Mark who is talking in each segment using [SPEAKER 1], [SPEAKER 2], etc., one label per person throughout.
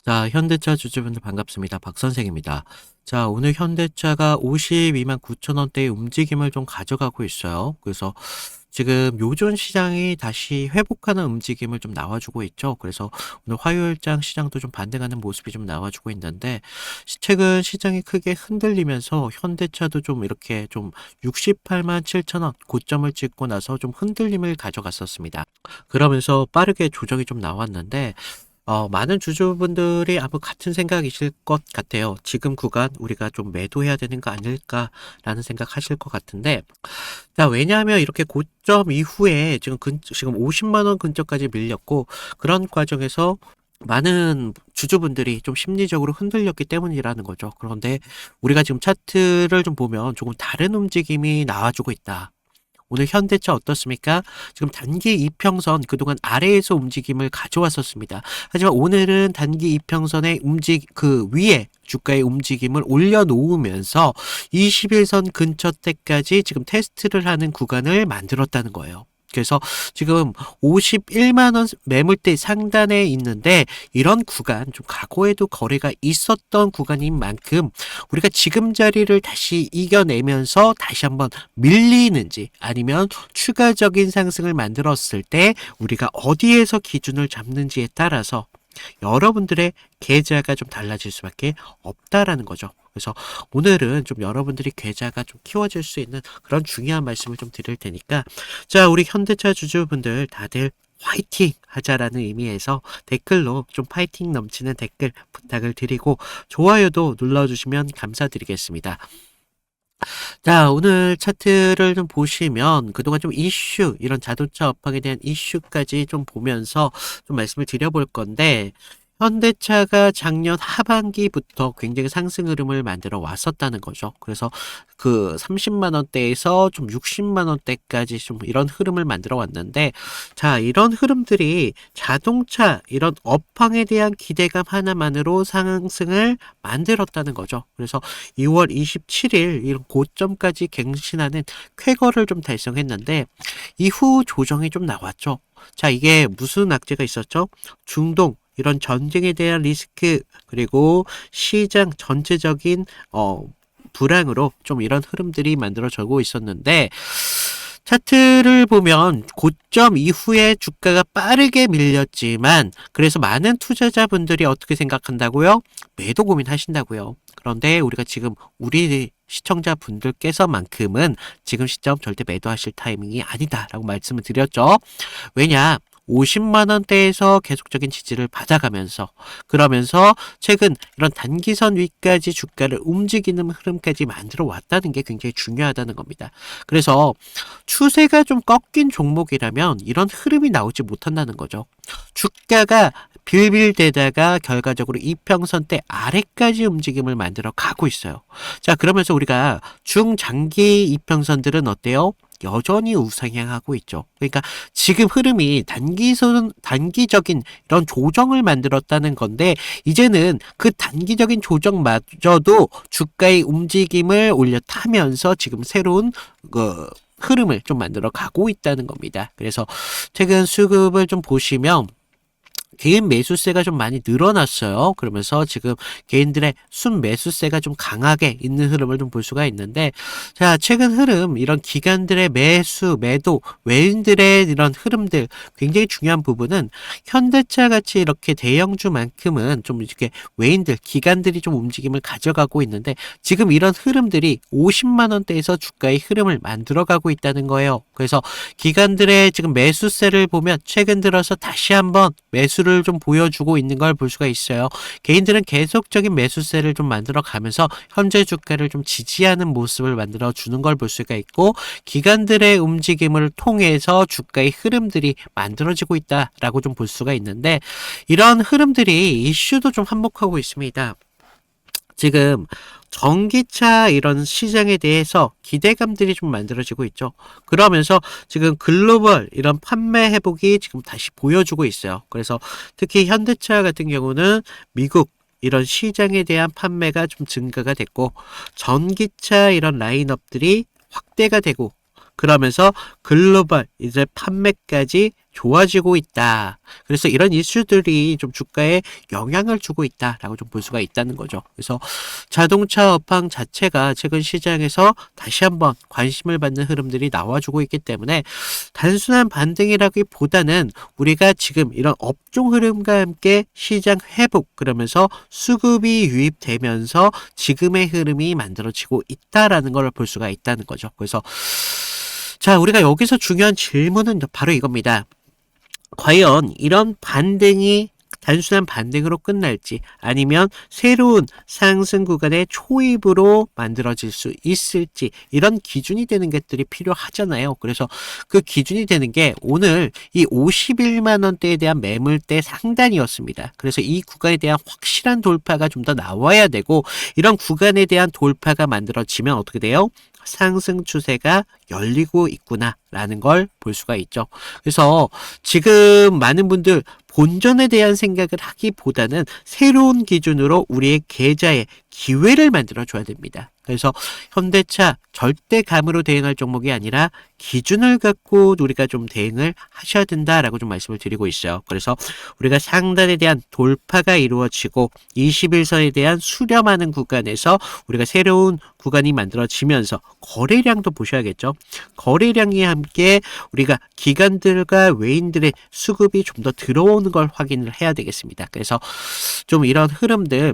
[SPEAKER 1] 자, 현대차 주주분들 반갑습니다. 박 선생입니다. 자, 오늘 현대차가 52만 9천 원대의 움직임을 좀 가져가고 있어요. 그래서 지금 요전 시장이 다시 회복하는 움직임을 좀 나와주고 있죠. 그래서 오늘 화요일장 시장도 좀 반등하는 모습이 좀 나와주고 있는데, 최근 시장이 크게 흔들리면서 현대차도 좀 이렇게 좀 68만 7천 원 고점을 찍고 나서 좀 흔들림을 가져갔었습니다. 그러면서 빠르게 조정이 좀 나왔는데, 많은 주주분들이 아마 같은 생각이실 것 같아요. 지금 구간 우리가 좀 매도해야 되는 거 아닐까라는 생각하실 것 같은데, 자, 왜냐하면 이렇게 고점 이후에 지금 50만 원 근처까지 밀렸고, 그런 과정에서 많은 주주분들이 좀 심리적으로 흔들렸기 때문이라는 거죠. 그런데 우리가 지금 차트를 좀 보면 조금 다른 움직임이 나와주고 있다. 오늘 현대차 어떻습니까? 지금 단기 이평선 그동안 아래에서 움직임을 가져왔었습니다. 하지만 오늘은 단기 이평선의 그 위에 주가의 움직임을 올려놓으면서 21선 근처 때까지 지금 테스트를 하는 구간을 만들었다는 거예요. 그래서 지금 51만 원 매물대 상단에 있는데, 이런 구간 좀 과거에도 거래가 있었던 구간인 만큼 우리가 지금 자리를 다시 이겨내면서 다시 한번 밀리는지 아니면 추가적인 상승을 만들었을 때 우리가 어디에서 기준을 잡는지에 따라서 여러분들의 계좌가 좀 달라질 수밖에 없다라는 거죠. 그래서 오늘은 좀 여러분들이 계좌가 좀 키워질 수 있는 그런 중요한 말씀을 좀 드릴 테니까, 자, 우리 현대차 주주분들 다들 화이팅 하자라는 의미에서 댓글로 좀 파이팅 넘치는 댓글 부탁을 드리고, 좋아요도 눌러주시면 감사드리겠습니다. 자, 오늘 차트를 좀 보시면 그동안 좀 이런 자동차 업황에 대한 이슈까지 좀 보면서 좀 말씀을 드려볼 건데, 현대차가 작년 하반기부터 굉장히 상승 흐름을 만들어 왔었다는 거죠. 그래서 그 30만 원대에서 좀 60만 원대까지 좀 이런 흐름을 만들어 왔는데, 자, 이런 흐름들이 자동차 이런 업황에 대한 기대감 하나만으로 상승을 만들었다는 거죠. 그래서 2월 27일 이런 고점까지 갱신하는 쾌거를 좀 달성했는데, 이후 조정이 좀 나왔죠. 자, 이게 무슨 악재가 있었죠? 중동 이런 전쟁에 대한 리스크, 그리고 시장 전체적인 불황으로 좀 이런 흐름들이 만들어지고 있었는데, 차트를 보면 고점 이후에 주가가 빠르게 밀렸지만, 그래서 많은 투자자분들이 어떻게 생각한다고요? 매도 고민하신다고요. 그런데 우리가 지금 우리 시청자분들께서만큼은 지금 시점 절대 매도하실 타이밍이 아니다라고 말씀을 드렸죠. 왜냐? 50만 원대에서 계속적인 지지를 받아가면서, 그러면서 최근 이런 단기선 위까지 주가를 움직이는 흐름까지 만들어 왔다는 게 굉장히 중요하다는 겁니다. 그래서 추세가 좀 꺾인 종목이라면 이런 흐름이 나오지 못한다는 거죠. 주가가 빌빌대다가 결과적으로 이평선대 아래까지 움직임을 만들어 가고 있어요. 자, 그러면서 우리가 중장기 이평선들은 어때요? 여전히 우상향하고 있죠. 그러니까 지금 흐름이 단기적인 이런 조정을 만들었다는 건데, 이제는 그 단기적인 조정마저도 주가의 움직임을 올려타면서 지금 새로운 흐름을 좀 만들어 가고 있다는 겁니다. 그래서 최근 수급을 좀 보시면 개인 매수세가 좀 많이 늘어났어요. 그러면서 지금 개인들의 순매수세가 좀 강하게 있는 흐름을 좀 볼 수가 있는데, 자, 최근 흐름, 이런 기관들의 매수, 매도, 외인들의 이런 흐름들, 굉장히 중요한 부분은 현대차 같이 이렇게 대형주만큼은 좀 이렇게 외인들, 기관들이 좀 움직임을 가져가고 있는데, 지금 이런 흐름들이 50만 원대에서 주가의 흐름을 만들어가고 있다는 거예요. 그래서 기관들의 지금 매수세를 보면 최근 들어서 다시 한번 매수를 좀 보여주고 있는 걸 볼 수가 있어요. 개인들은 계속적인 매수세를 좀 만들어 가면서 현재 주가를 좀 지지하는 모습을 만들어 주는 걸 볼 수가 있고, 기관들의 움직임을 통해서 주가의 흐름들이 만들어지고 있다라고 좀 볼 수가 있는데, 이런 흐름들이 이슈도 좀 한몫하고 있습니다. 지금 전기차 이런 시장에 대해서 기대감들이 좀 만들어지고 있죠. 그러면서 지금 글로벌 이런 판매 회복이 지금 다시 보여주고 있어요. 그래서 특히 현대차 같은 경우는 미국 이런 시장에 대한 판매가 좀 증가가 됐고, 전기차 이런 라인업들이 확대가 되고, 그러면서 글로벌 이제 판매까지 좋아지고 있다. 그래서 이런 이슈들이 좀 주가에 영향을 주고 있다라고 좀 볼 수가 있다는 거죠. 그래서 자동차 업황 자체가 최근 시장에서 다시 한번 관심을 받는 흐름들이 나와주고 있기 때문에 단순한 반등이라기보다는 우리가 지금 이런 업종 흐름과 함께 시장 회복, 그러면서 수급이 유입되면서 지금의 흐름이 만들어지고 있다라는 걸 볼 수가 있다는 거죠. 그래서 자, 우리가 여기서 중요한 질문은 바로 이겁니다. 과연 이런 반등이 단순한 반등으로 끝날지, 아니면 새로운 상승 구간의 초입으로 만들어질 수 있을지, 이런 기준이 되는 것들이 필요하잖아요. 그래서 그 기준이 되는 게 오늘 이 51만 원대에 대한 매물대 상단이었습니다. 그래서 이 구간에 대한 확실한 돌파가 좀 더 나와야 되고, 이런 구간에 대한 돌파가 만들어지면 어떻게 돼요? 상승 추세가 열리고 있구나라는 걸 볼 수가 있죠. 그래서 지금 많은 분들 본전에 대한 생각을 하기보다는 새로운 기준으로 우리의 계좌에 기회를 만들어 줘야 됩니다. 그래서 현대차 절대 감으로 대응할 종목이 아니라 기준을 갖고 우리가 좀 대응을 하셔야 된다라고 좀 말씀을 드리고 있어요. 그래서 우리가 상단에 대한 돌파가 이루어지고 21선에 대한 수렴하는 구간에서 우리가 새로운 구간이 만들어지면서 거래량도 보셔야겠죠. 거래량이 함께 우리가 기관들과 외인들의 수급이 좀 더 들어오는 걸 확인을 해야 되겠습니다. 그래서 좀 이런 흐름들,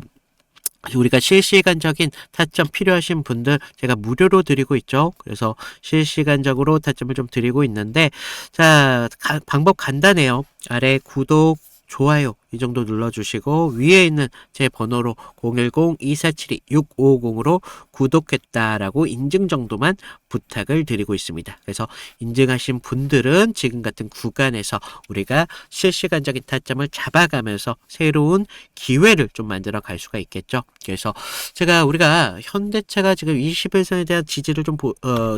[SPEAKER 1] 우리가 실시간적인 타점 필요하신 분들 제가 무료로 드리고 있죠. 그래서 실시간적으로 타점을 좀 드리고 있는데, 자, 방법 간단해요. 아래 구독, 좋아요 이 정도 눌러주시고 위에 있는 제 번호로 010-2472-6550으로 구독했다라고 인증 정도만 부탁을 드리고 있습니다. 그래서 인증하신 분들은 지금 같은 구간에서 우리가 실시간적인 타점을 잡아가면서 새로운 기회를 좀 만들어 갈 수가 있겠죠. 그래서 우리가 현대차가 지금 21선에 대한 지지를 좀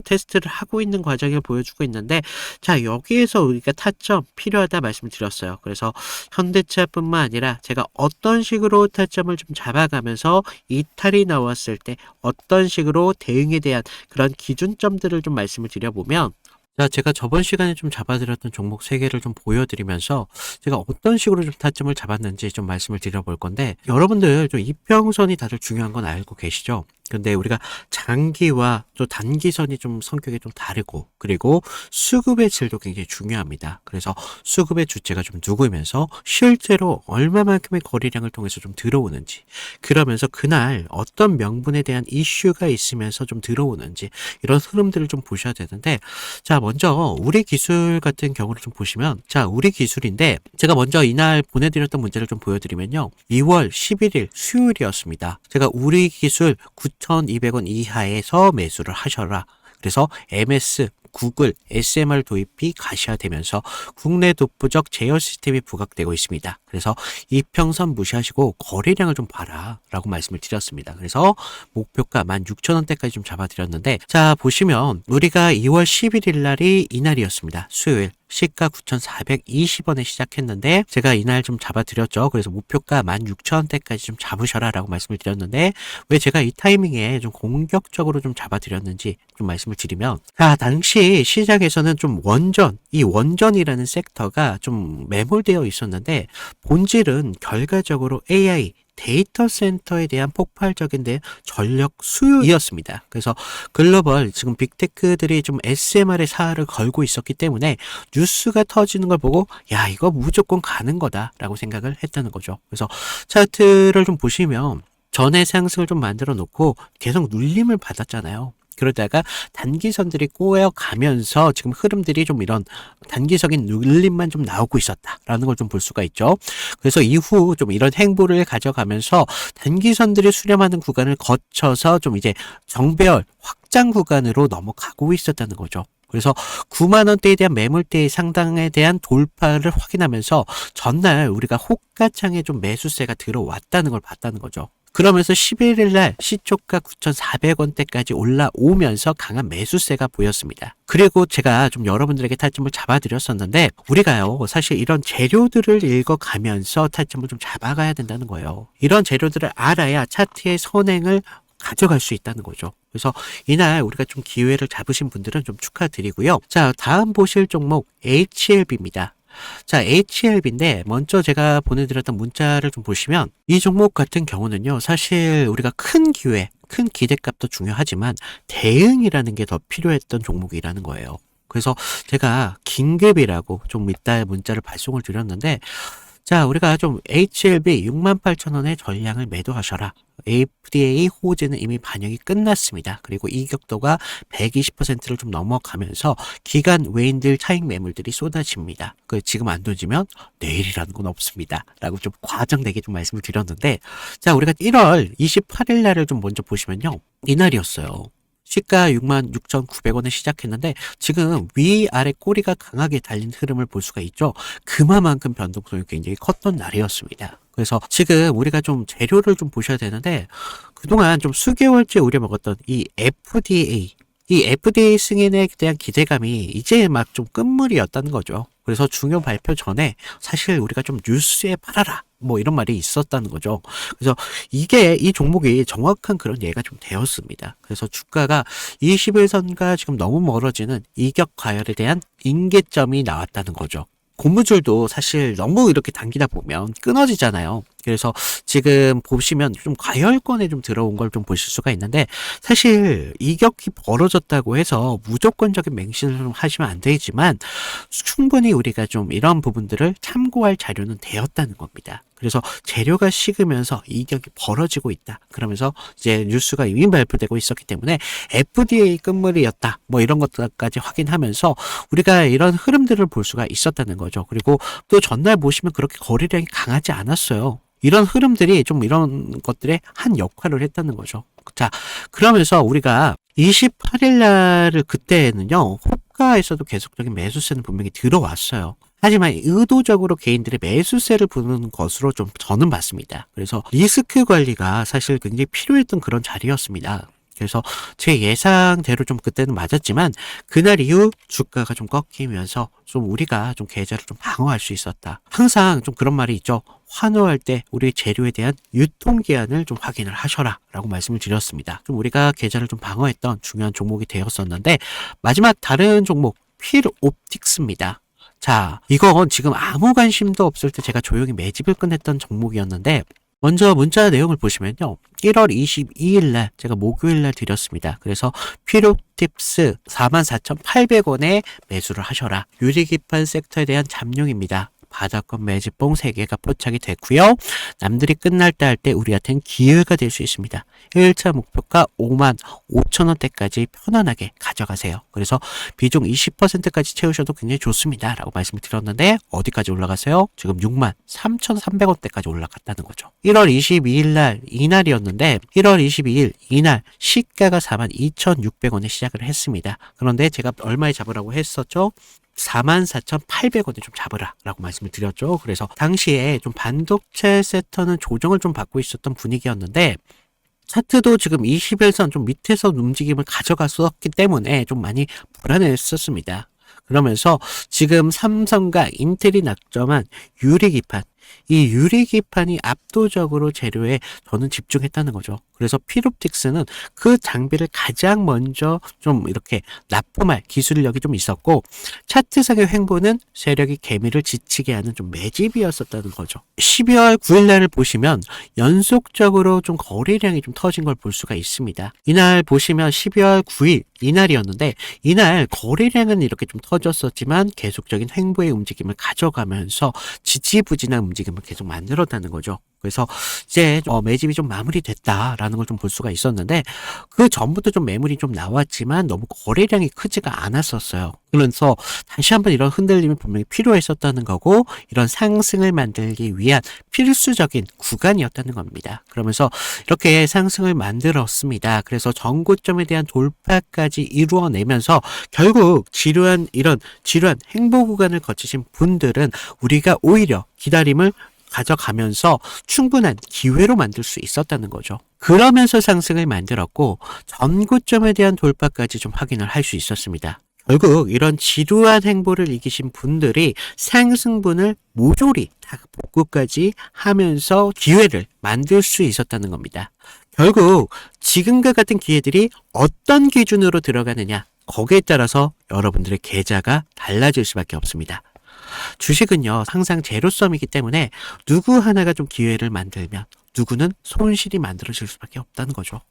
[SPEAKER 1] 테스트를 하고 있는 과정을 보여주고 있는데, 자, 여기에서 우리가 타점 필요하다 말씀을 드렸어요. 그래서 현대차뿐만 아니라 제가 어떤 식으로 타점을 좀 잡아가면서 이탈이 나왔을 때 어떤 식으로 대응에 대한 그런 기준점들을 좀 말씀을 드려보면, 자, 제가 저번 시간에 좀 잡아드렸던 종목 3개를 좀 보여드리면서 제가 어떤 식으로 좀 타점을 잡았는지 좀 말씀을 드려볼 건데, 여러분들 좀 이평선이 다들 중요한 건 알고 계시죠? 근데 우리가 장기와 또 단기선이 좀 성격이 좀 다르고, 그리고 수급의 질도 굉장히 중요합니다. 그래서 수급의 주체가 좀 누구면서 실제로 얼마만큼의 거래량을 통해서 좀 들어오는지, 그러면서 그날 어떤 명분에 대한 이슈가 있으면서 좀 들어오는지, 이런 흐름들을 좀 보셔야 되는데, 자, 먼저 우리 기술 같은 경우를 좀 보시면, 자, 우리 기술인데 제가 먼저 이날 보내드렸던 문제를 좀 보여드리면요, 2월 11일 수요일이었습니다. 제가 우리 기술 9,200원 이하에서 매수를 하셔라. 그래서 MS, 구글, SMR 도입이 가시화되면서 국내 독보적 제어 시스템이 부각되고 있습니다. 그래서 이평선 무시하시고 거래량을 좀 봐라 라고 말씀을 드렸습니다. 그래서 목표가 16,000원대까지 좀 잡아드렸는데, 자, 보시면 우리가 2월 11일 날이 이날이었습니다. 수요일. 시가 9,420원에 시작했는데 제가 이날 좀 잡아드렸죠. 그래서 목표가 16,000원대까지 좀 잡으셔라 라고 말씀을 드렸는데, 왜 제가 이 타이밍에 좀 공격적으로 좀 잡아드렸는지 좀 말씀을 드리면, 자, 당시 시장에서는 좀 이 원전이라는 섹터가 좀 매몰되어 있었는데, 본질은 결과적으로 AI 데이터 센터에 대한 폭발적인 전력 수요이었습니다. 그래서 글로벌 지금 빅테크들이 좀 SMR의 사활을 걸고 있었기 때문에 뉴스가 터지는 걸 보고, 야, 이거 무조건 가는 거다라고 생각을 했다는 거죠. 그래서 차트를 좀 보시면 전에 상승을 좀 만들어 놓고 계속 눌림을 받았잖아요. 그러다가 단기선들이 꼬여가면서 지금 흐름들이 좀 이런 단기적인 눌림만 좀 나오고 있었다라는 걸 좀 볼 수가 있죠. 그래서 이후 좀 이런 행보를 가져가면서 단기선들이 수렴하는 구간을 거쳐서 좀 이제 정배열 확장 구간으로 넘어가고 있었다는 거죠. 그래서 9만 원대에 대한 매물대의 상당에 대한 돌파를 확인하면서 전날 우리가 호가창에 좀 매수세가 들어왔다는 걸 봤다는 거죠. 그러면서 11일 날 시초가 9,400원대까지 올라오면서 강한 매수세가 보였습니다. 그리고 제가 좀 여러분들에게 타점을 잡아드렸었는데, 우리가요, 사실 이런 재료들을 읽어가면서 타점을 좀 잡아가야 된다는 거예요. 이런 재료들을 알아야 차트의 선행을 가져갈 수 있다는 거죠. 그래서 이날 우리가 좀 기회를 잡으신 분들은 좀 축하드리고요. 자, 다음 보실 종목 HLB입니다. 자, HLB인데 먼저 제가 보내드렸던 문자를 좀 보시면 이 종목 같은 경우는요, 사실 우리가 큰 기회, 큰 기대값도 중요하지만 대응이라는 게 더 필요했던 종목이라는 거예요. 그래서 제가 긴급이라고 좀 이따 문자를 발송을 드렸는데, 자, 우리가 좀 HLB 68,000원에 전량을 매도하셔라. FDA 호재는 이미 반영이 끝났습니다. 그리고 이격도가 120%를 좀 넘어가면서 기간 외인들 차익 매물들이 쏟아집니다. 지금 안 던지면 내일이라는 건 없습니다. 라고 좀 과장되게 좀 말씀을 드렸는데, 자, 우리가 1월 28일 날을 좀 먼저 보시면요. 이날이었어요. 시가 66,900원에 시작했는데 지금 위아래 꼬리가 강하게 달린 흐름을 볼 수가 있죠. 그만큼 변동성이 굉장히 컸던 날이었습니다. 그래서 지금 우리가 좀 재료를 좀 보셔야 되는데, 그동안 좀 수개월째 우려먹었던 이 FDA 승인에 대한 기대감이 이제 막 좀 끝물이었다는 거죠. 그래서 중요 발표 전에 사실 우리가 좀 뉴스에 팔아라 뭐 이런 말이 있었다는 거죠. 그래서 이 종목이 정확한 그런 예가 좀 되었습니다. 그래서 주가가 21선과 지금 너무 멀어지는 이격 과열에 대한 인계점이 나왔다는 거죠. 고무줄도 사실 너무 이렇게 당기다 보면 끊어지잖아요. 그래서 지금 보시면 좀 과열권에 좀 들어온 걸 좀 보실 수가 있는데, 사실 이격이 벌어졌다고 해서 무조건적인 맹신을 좀 하시면 안 되지만 충분히 우리가 좀 이런 부분들을 참고할 자료는 되었다는 겁니다. 그래서 재료가 식으면서 이격이 벌어지고 있다. 그러면서 이제 뉴스가 이미 발표되고 있었기 때문에 FDA 끝물이었다. 뭐 이런 것까지 확인하면서 우리가 이런 흐름들을 볼 수가 있었다는 거죠. 그리고 또 전날 보시면 그렇게 거래량이 강하지 않았어요. 이런 흐름들이 좀 이런 것들의 한 역할을 했다는 거죠. 자, 그러면서 우리가 28일 날을 그때는요, 호가에서도 계속적인 매수세는 분명히 들어왔어요. 하지만 의도적으로 개인들의 매수세를 부르는 것으로 좀 저는 봤습니다. 그래서 리스크 관리가 사실 굉장히 필요했던 그런 자리였습니다. 그래서 제 예상대로 좀 그때는 맞았지만 그날 이후 주가가 좀 꺾이면서 좀 우리가 좀 계좌를 좀 방어할 수 있었다. 항상 좀 그런 말이 있죠. 환호할 때 우리 재료에 대한 유통기한을 좀 확인을 하셔라 라고 말씀을 드렸습니다. 좀 우리가 계좌를 좀 방어했던 중요한 종목이 되었었는데, 마지막 다른 종목 필옵틱스입니다. 자, 이건 지금 아무 관심도 없을 때 제가 조용히 매집을 끝냈던 종목이었는데, 먼저 문자 내용을 보시면요. 1월 22일 날 제가 목요일 날 드렸습니다. 그래서 필옵틱스 44,800원에 매수를 하셔라. 유리기판 섹터에 대한 잠룡입니다. 바닥권 매집봉 3개가 포착이 됐고요. 남들이 끝날 때 할 때 우리한테는 기회가 될 수 있습니다. 1차 목표가 55,000원대까지 편안하게 가져가세요. 그래서 비중 20%까지 채우셔도 굉장히 좋습니다. 라고 말씀을 드렸는데 어디까지 올라갔어요? 지금 63,300원대까지 올라갔다는 거죠. 1월 22일 날 이날이었는데 1월 22일 이날 시가가 42,600원에 시작을 했습니다. 그런데 제가 얼마에 잡으라고 했었죠? 44,800원에 좀 잡으라 라고 말씀을 드렸죠. 그래서 당시에 좀 반도체 섹터는 조정을 좀 받고 있었던 분위기였는데, 차트도 지금 21선 좀 밑에서 움직임을 가져갔었기 때문에 좀 많이 불안했었습니다. 그러면서 지금 삼성과 인텔이 낙점한 유리기판, 이 유리기판이 압도적으로 재료에 저는 집중했다는 거죠. 그래서 필옵틱스는 그 장비를 가장 먼저 좀 이렇게 납품할 기술력이 좀 있었고, 차트상의 횡보는 세력이 개미를 지치게 하는 좀 매집이었었다는 거죠. 12월 9일 날을 보시면 연속적으로 좀 거래량이 좀 터진 걸 볼 수가 있습니다. 이날 보시면 12월 9일 이날이었는데 이날 거래량은 이렇게 좀 터졌었지만 계속적인 횡보의 움직임을 가져가면서 지지부진한 움직임을 계속 만들었다는 거죠. 그래서 이제 매집이 좀 마무리됐다라는 걸 좀 볼 수가 있었는데, 그 전부터 좀 매물이 좀 나왔지만 너무 거래량이 크지가 않았었어요. 그래서 다시 한번 이런 흔들림이 분명히 필요했었다는 거고, 이런 상승을 만들기 위한 필수적인 구간이었다는 겁니다. 그러면서 이렇게 상승을 만들었습니다. 그래서 전고점에 대한 돌파까지 이루어내면서 결국 지루한 행보 구간을 거치신 분들은 우리가 오히려 기다림을 가져가면서 충분한 기회로 만들 수 있었다는 거죠. 그러면서 상승을 만들었고 전고점에 대한 돌파까지 좀 확인을 할 수 있었습니다. 결국 이런 지루한 행보를 이기신 분들이 상승분을 모조리 다 복구까지 하면서 기회를 만들 수 있었다는 겁니다. 결국 지금과 같은 기회들이 어떤 기준으로 들어가느냐, 거기에 따라서 여러분들의 계좌가 달라질 수밖에 없습니다. 주식은요, 항상 제로섬이기 때문에 누구 하나가 좀 기회를 만들면 누구는 손실이 만들어질 수밖에 없다는 거죠.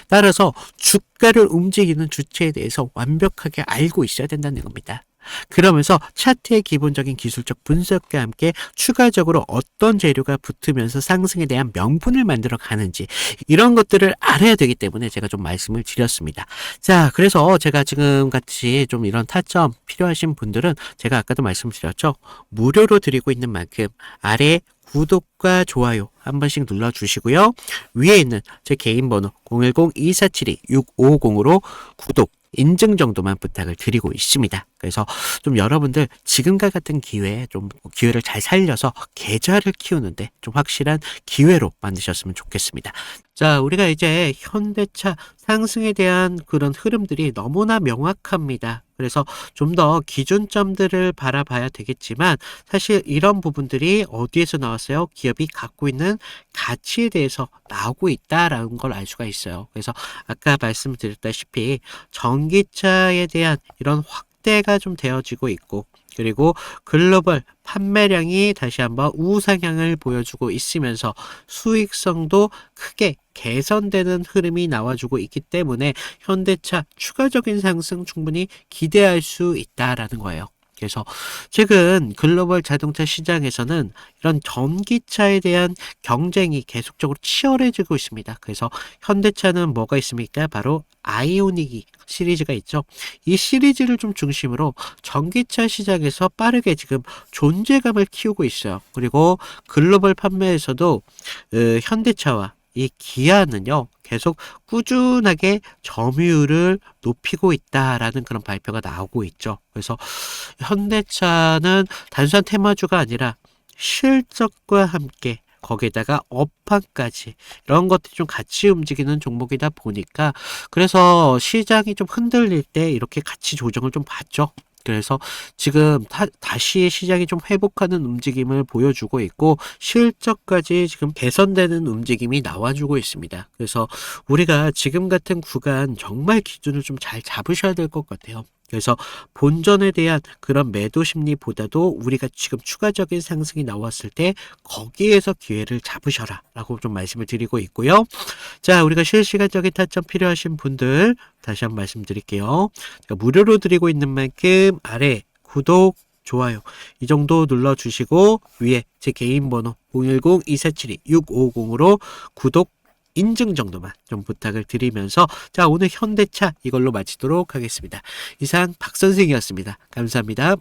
[SPEAKER 1] 따라서 주가를 움직이는 주체에 대해서 완벽하게 알고 있어야 된다는 겁니다. 그러면서 차트의 기본적인 기술적 분석과 함께 추가적으로 어떤 재료가 붙으면서 상승에 대한 명분을 만들어 가는지 이런 것들을 알아야 되기 때문에 제가 좀 말씀을 드렸습니다. 자, 그래서 제가 지금 같이 좀 이런 타점 필요하신 분들은 제가 아까도 말씀드렸죠. 무료로 드리고 있는 만큼 아래 구독과 좋아요 한 번씩 눌러주시고요. 위에 있는 제 개인 번호 010-2472-6550으로 구독 인증 정도만 부탁을 드리고 있습니다. 그래서 좀 여러분들 지금과 같은 기회에 좀 기회를 잘 살려서 계좌를 키우는데 좀 확실한 기회로 만드셨으면 좋겠습니다. 자, 우리가 이제 현대차 상승에 대한 그런 흐름들이 너무나 명확합니다. 그래서 좀 더 기준점들을 바라봐야 되겠지만 사실 이런 부분들이 어디에서 나왔어요? 기업이 갖고 있는 가치에 대해서 나오고 있다라는 걸 알 수가 있어요. 그래서 아까 말씀드렸다시피 전기차에 대한 이런 확대가 좀 되어지고 있고 그리고 글로벌 판매량이 다시 한번 우상향을 보여주고 있으면서 수익성도 크게 개선되는 흐름이 나와주고 있기 때문에 현대차 추가적인 상승 충분히 기대할 수 있다라는 거예요. 그래서 최근 글로벌 자동차 시장에서는 이런 전기차에 대한 경쟁이 계속적으로 치열해지고 있습니다. 그래서 현대차는 뭐가 있습니까? 바로 아이오닉 시리즈가 있죠. 이 시리즈를 좀 중심으로 전기차 시장에서 빠르게 지금 존재감을 키우고 있어요. 그리고 글로벌 판매에서도 현대차와 이 기아는요, 계속 꾸준하게 점유율을 높이고 있다라는 그런 발표가 나오고 있죠. 그래서 현대차는 단순한 테마주가 아니라 실적과 함께 거기에다가 업황까지 이런 것들이 좀 같이 움직이는 종목이다 보니까 그래서 시장이 좀 흔들릴 때 이렇게 같이 조정을 좀 받죠. 그래서 지금 다시 시장이 좀 회복하는 움직임을 보여주고 있고 실적까지 지금 개선되는 움직임이 나와주고 있습니다. 그래서 우리가 지금 같은 구간 정말 기준을 좀 잘 잡으셔야 될 것 같아요. 그래서 본전에 대한 그런 매도 심리보다도 우리가 지금 추가적인 상승이 나왔을 때 거기에서 기회를 잡으셔라 라고 좀 말씀을 드리고 있고요. 자, 우리가 실시간적인 타점 필요하신 분들 다시 한번 말씀드릴게요. 제가 무료로 드리고 있는 만큼 아래 구독, 좋아요 이 정도 눌러주시고 위에 제 개인 번호 010-2472-6550으로 구독 인증 정도만 좀 부탁을 드리면서 자, 오늘 현대차 이걸로 마치도록 하겠습니다. 이상 박 선생이었습니다. 감사합니다.